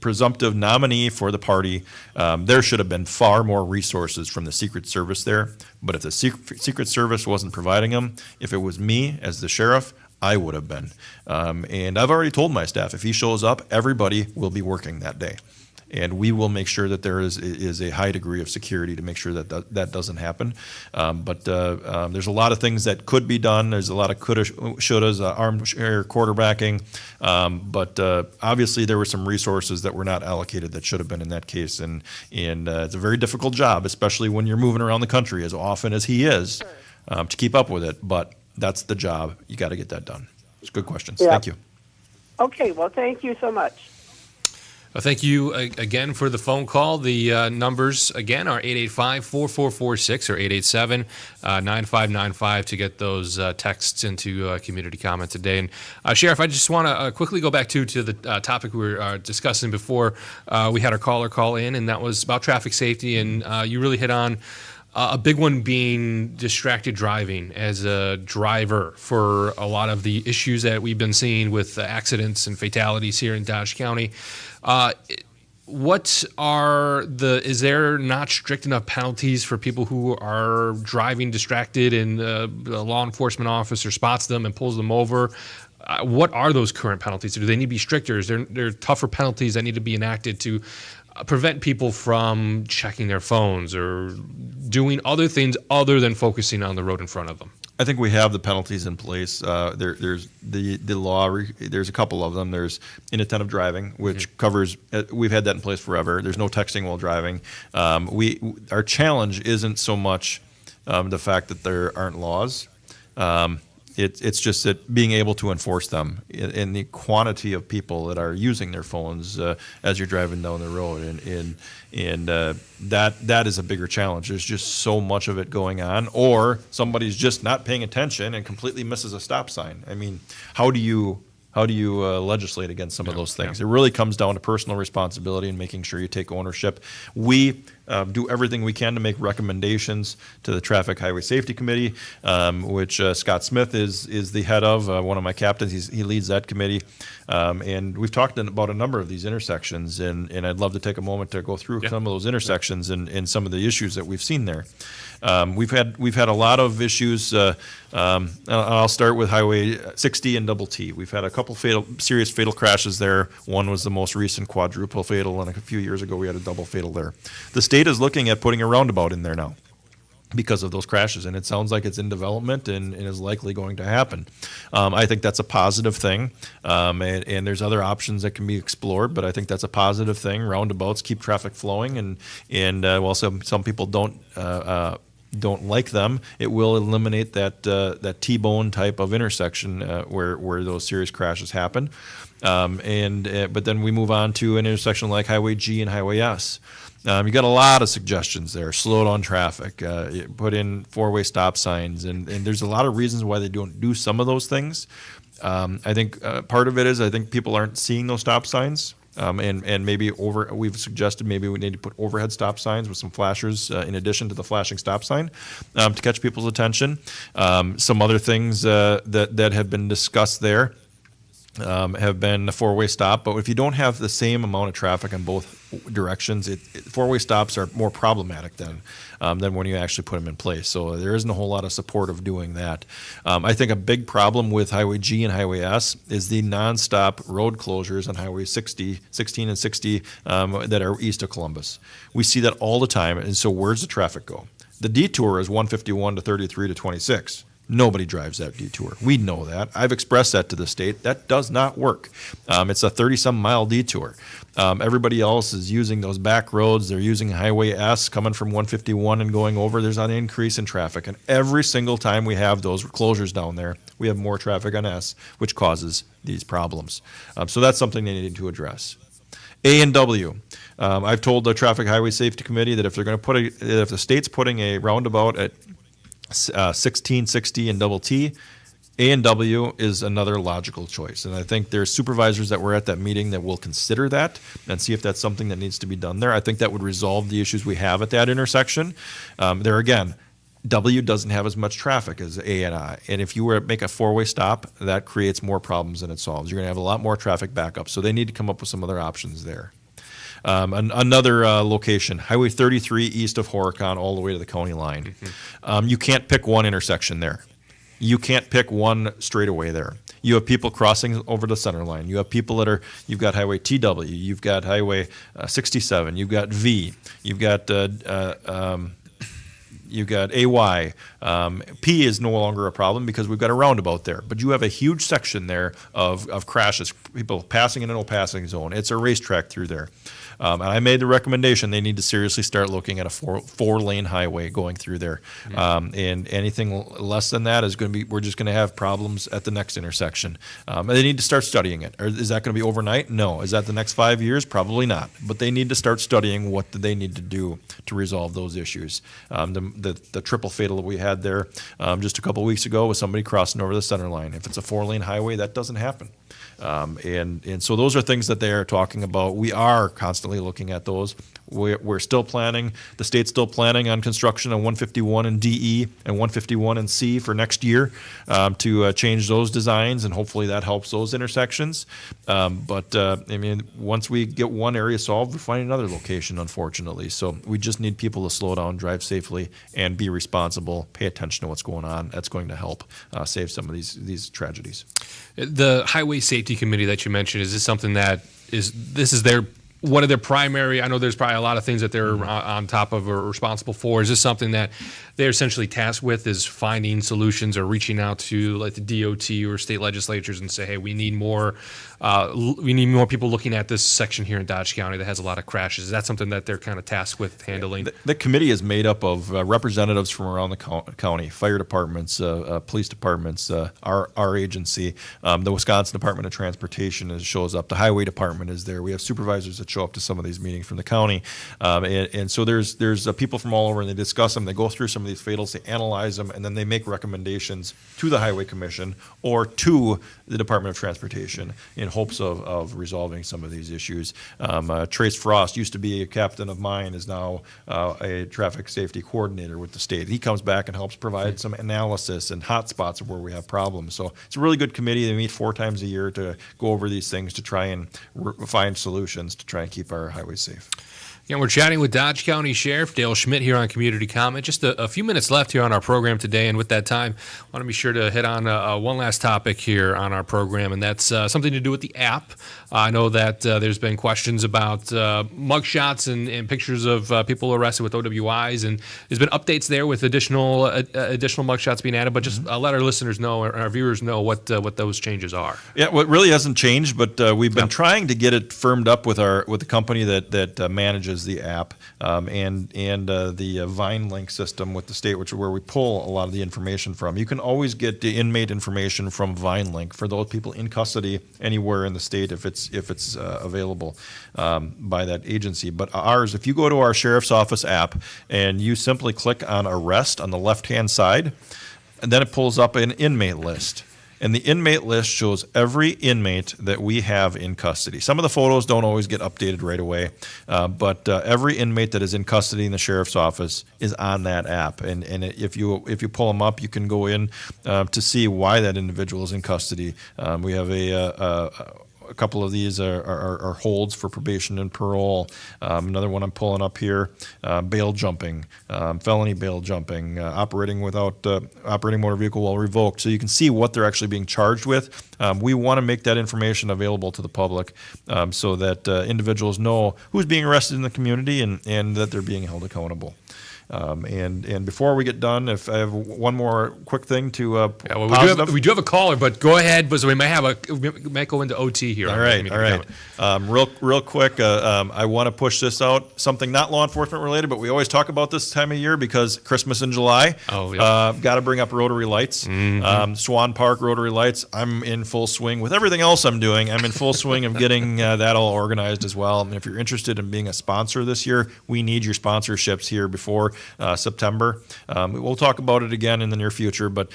presumptive nominee for the party. There should have been far more resources from the Secret Service there. But if the Secret Service wasn't providing them, if it was me as the sheriff, I would have been. And I've already told my staff, if he shows up, everybody will be working that day. And we will make sure that there is a high degree of security to make sure that doesn't happen. But there's a lot of things that could be done. There's a lot of coulda, shouldas, armchair quarterbacking. But obviously there were some resources that were not allocated that should have been in that case. And it's a very difficult job, especially when you're moving around the country as often as he is, to keep up with it. But that's the job. You got to get that done. It's good questions. Yeah. Thank you. Okay, well, thank you so much. Thank you again for the phone call. The numbers, again, are 885-4446 or 887-9595 to get those texts into community comment today. And Sheriff, I just want to quickly go back to the topic we were discussing before we had our caller call in, and that was about traffic safety. And you really hit on a big one being distracted driving as a driver for a lot of the issues that we've been seeing with accidents and fatalities here in Dodge County. Is there not strict enough penalties for people who are driving distracted and the law enforcement officer spots them and pulls them over? What are those current penalties? Do they need to be stricter? Is there tougher penalties that need to be enacted to prevent people from checking their phones or doing other things other than focusing on the road in front of them? I think we have the penalties in place. There's the law. There's a couple of them. There's inattentive driving, which covers. We've had that in place forever. There's no texting while driving. Our challenge isn't so much the fact that there aren't laws. It's just that being able to enforce them in the quantity of people that are using their phones as you're driving down the road, and that is a bigger challenge. There's just so much of it going on, or somebody's just not paying attention and completely misses a stop sign. I mean, how do you legislate against some of those things? It really comes down to personal responsibility and making sure you take ownership. We do everything we can to make recommendations to the Traffic Highway Safety Committee, which Scott Smith is the head of, one of my captains. He leads that committee. And we've talked about a number of these intersections, and I'd love to take a moment to go through some of those intersections and some of the issues that we've seen there. We've had a lot of issues. I'll start with Highway 60 and Double T. We've had a couple serious fatal crashes there. One was the most recent quadruple fatal, and a few years ago we had a double fatal there. The state is looking at putting a roundabout in there now because of those crashes, and it sounds like it's in development and is likely going to happen. I think that's a positive thing, and there's other options that can be explored, but I think that's a positive thing. Roundabouts keep traffic flowing, and while some people don't like them, it will eliminate that T-bone type of intersection where those serious crashes happen. But then we move on to an intersection like Highway G and Highway S. You got a lot of suggestions there. Slow down traffic, put in four-way stop signs, and there's a lot of reasons why they don't do some of those things. I think part of it is I think people aren't seeing those stop signs. And maybe we've suggested maybe we need to put overhead stop signs with some flashers in addition to the flashing stop sign to catch people's attention. Some other things that have been discussed there have been a four-way stop, but if you don't have the same amount of traffic in both directions, four-way stops are more problematic than when you actually put them in place. So there isn't a whole lot of support of doing that. I think a big problem with Highway G and Highway S is the nonstop road closures on Highway 16 and 60 that are east of Columbus. We see that all the time, and so where's the traffic go? The detour is 151 to 33 to 26. Nobody drives that detour. We know that. I've expressed that to the state. That does not work. It's a 30-some mile detour. Everybody else is using those back roads. They're using Highway S coming from 151 and going over. There's an increase in traffic. And every single time we have those closures down there, we have more traffic on S, which causes these problems. So that's something they need to address. A and W. I've told the Traffic Highway Safety Committee that if they're going to if the state's putting a roundabout at 1660 and double T, A&W is another logical choice. And I think there's supervisors that were at that meeting that will consider that and see if that's something that needs to be done there. I think that would resolve the issues we have at that intersection. There again, W doesn't have as much traffic as A and I. And if you were to make a four-way stop, that creates more problems than it solves. You're going to have a lot more traffic backup. So they need to come up with some other options there. Another location, Highway 33 east of Horicon all the way to the county line. You can't pick one intersection there. You can't pick one straightaway there. You have people crossing over the center line. You have people you've got Highway TW, you've got Highway 67, you've got V, you've got AY. P is no longer a problem because we've got a roundabout there. But you have a huge section there of crashes, people passing in a no passing zone. It's a racetrack through there. And I made the recommendation they need to seriously start looking at a four-lane highway going through there. And anything less than that we're just going to have problems at the next intersection. And they need to start studying it. Is that going to be overnight? No. Is that the next 5 years? Probably not. But they need to start studying what do they need to do to resolve those issues. The triple fatal that we had there just a couple weeks ago was somebody crossing over the center line. If it's a four-lane highway, that doesn't happen. And so those are things that they are talking about. We are constantly looking at those. We're still planning, the state's still planning on construction on 151 and DE and 151 and C for next year to change those designs, and hopefully that helps those intersections. Once we get one area solved, we find another location, unfortunately. So we just need people to slow down, drive safely, and be responsible, pay attention to what's going on. That's going to help save some of these tragedies. The Highway Safety Committee that you mentioned, is this something that is one of their primary, I know there's probably a lot of things that they're on top of or responsible for. Is this something that they're essentially tasked with, is finding solutions or reaching out to like the DOT or state legislatures and say, hey, we need more people looking at this section here in Dodge County that has a lot of crashes? Is that something that they're kind of tasked with handling? The committee is made up of representatives from around the county, fire departments, police departments, our agency, the Wisconsin Department of Transportation shows up, the highway department is there. We have supervisors that show up to some of these meetings from the county, and so there's people from all over, and they discuss them. They go through some of these fatals, they analyze them, and then they make recommendations to the Highway Commission or to the Department of Transportation in hopes of resolving some of these issues. Trace Frost used to be a captain of mine, is now a traffic safety coordinator with the state. He comes back and helps provide some analysis and hot spots of where we have problems. So it's a really good committee. They meet 4 times a year to go over these things to try and find solutions to try and keep our highways safe. Yeah, we're chatting with Dodge County Sheriff Dale Schmidt here on Community Comment. Just a few minutes left here on our program today, and with that time, I want to be sure to hit on one last topic here on our program, and that's something to do with the app. I know that there's been questions about mugshots and pictures of people arrested with OWIs, and there's been updates there with additional mugshots being added, but just let our listeners know, or our viewers know what those changes are. Yeah, well, it really hasn't changed, but we've been trying to get it firmed up with the company that manages is the app, and the Vine Link system with the state, which is where we pull a lot of the information from. You can always get the inmate information from Vine Link for those people in custody anywhere in the state if it's available by that agency. But ours, if you go to our sheriff's office app and you simply click on arrest on the left-hand side, and then it pulls up an inmate list. And the inmate list shows every inmate that we have in custody. Some of the photos don't always get updated right away, but every inmate that is in custody in the sheriff's office is on that app. And if you pull them up, you can go in to see why that individual is in custody. We have a couple of these are holds for probation and parole. Another one I'm pulling up here, bail jumping, felony bail jumping, operating motor vehicle while revoked. So you can see what they're actually being charged with. We want to make that information available to the public so that individuals know who's being arrested in the community and that they're being held accountable. And before we get done, if I have one more quick thing to we do have a caller, but go ahead, because we might go into OT here. All right. Real quick, I want to push this out. Something not law enforcement related, but we always talk about this time of year because Christmas in July. Oh, yeah. Got to bring up Rotary Lights. Swan Park Rotary Lights. I'm in full swing with everything else I'm doing. I'm in full swing of getting that all organized as well. And if you're interested in being a sponsor this year, we need your sponsorships here before September. We'll talk about it again in the near future, but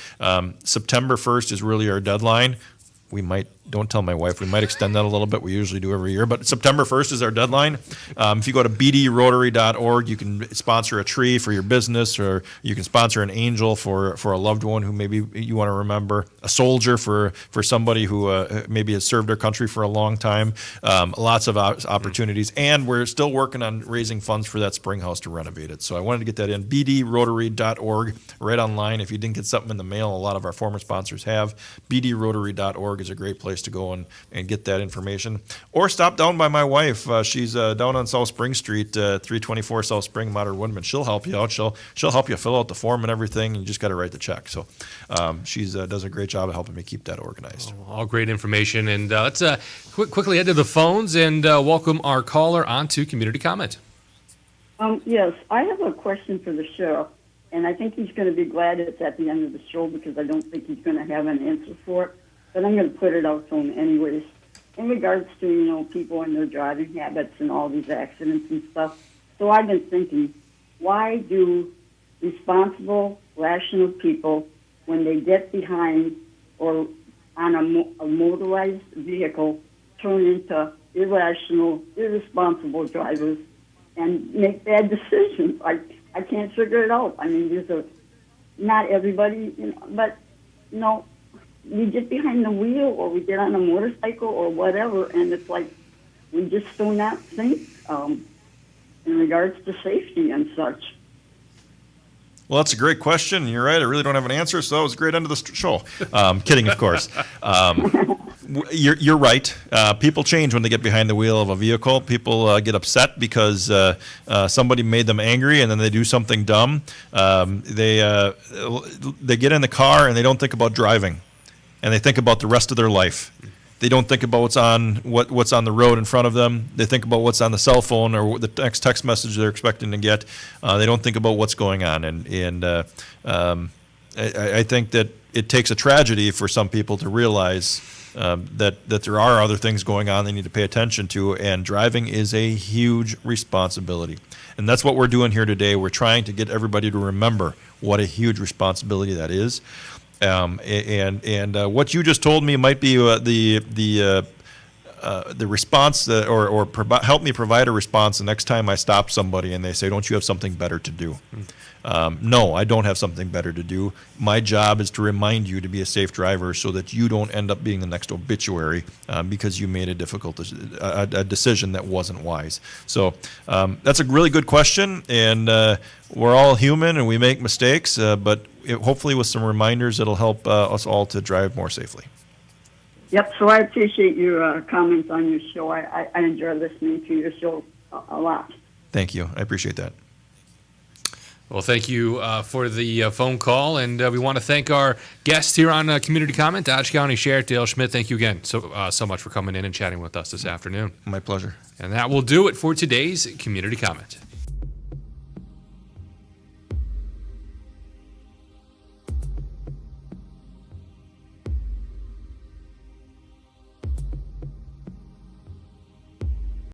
September 1st is really our deadline. Don't tell my wife, we might extend that a little bit. We usually do every year, but September 1st is our deadline. If you go to bdrotary.org, you can sponsor a tree for your business, or you can sponsor an angel for a loved one who maybe you want to remember, a soldier for somebody who maybe has served our country for a long time. Lots of opportunities, and we're still working on raising funds for that spring house to renovate it. So I wanted to get that in, bdrotary.org, right online. If you didn't get something in the mail, a lot of our former sponsors have. bdrotary.org is a great place to go and get that information. Or stop down by my wife. She's down on South Spring Street, 324 South Spring, Modern Woodman. She'll help you out. She'll help you fill out the form and everything. You just got to write the check. So she does a great job of helping me keep that organized. All great information. And let's quickly head to the phones and welcome our caller onto Community Comment. Yes, I have a question for the sheriff, and I think he's going to be glad it's at the end of the show because I don't think he's going to have an answer for it. But I'm going to put it out to him anyways. In regards to, people and their driving habits and all these accidents and stuff. So I've been thinking, why do responsible, rational people, when they get behind or on a motorized vehicle, turn into irrational, irresponsible drivers and make bad decisions? I can't figure it out. I mean, not everybody, but, we get behind the wheel or we get on a motorcycle or whatever, and it's like we just do not think in regards to safety and such. Well, that's a great question. You're right. I really don't have an answer, so that was a great end of the show. Kidding, of course. You're right. People change when they get behind the wheel of a vehicle. People get upset because somebody made them angry, and then they do something dumb. They get in the car and they don't think about driving, and they think about the rest of their life. They don't think about what's on the road in front of them. They think about what's on the cell phone or the next text message they're expecting to get. They don't think about what's going on, and I think that it takes a tragedy for some people to realize that there are other things going on they need to pay attention to, and driving is a huge responsibility. And that's what we're doing here today. We're trying to get everybody to remember what a huge responsibility that is. And what you just told me might be the response or help me provide a response the next time I stop somebody and they say, "Don't you have something better to do?" No, I don't have something better to do. My job is to remind you to be a safe driver so that you don't end up being the next obituary because you made a difficult decision that wasn't wise. So that's a really good question, and we're all human and we make mistakes, but hopefully with some reminders it'll help us all to drive more safely. Yep, so I appreciate your comments on your show. I enjoy listening to your show a lot. Thank you. I appreciate that. Well, thank you for the phone call, and we want to thank our guest here on Community Comment, Dodge County Sheriff Dale Schmidt. Thank you again so much for coming in and chatting with us this afternoon. My pleasure. And that will do it for today's Community Comment.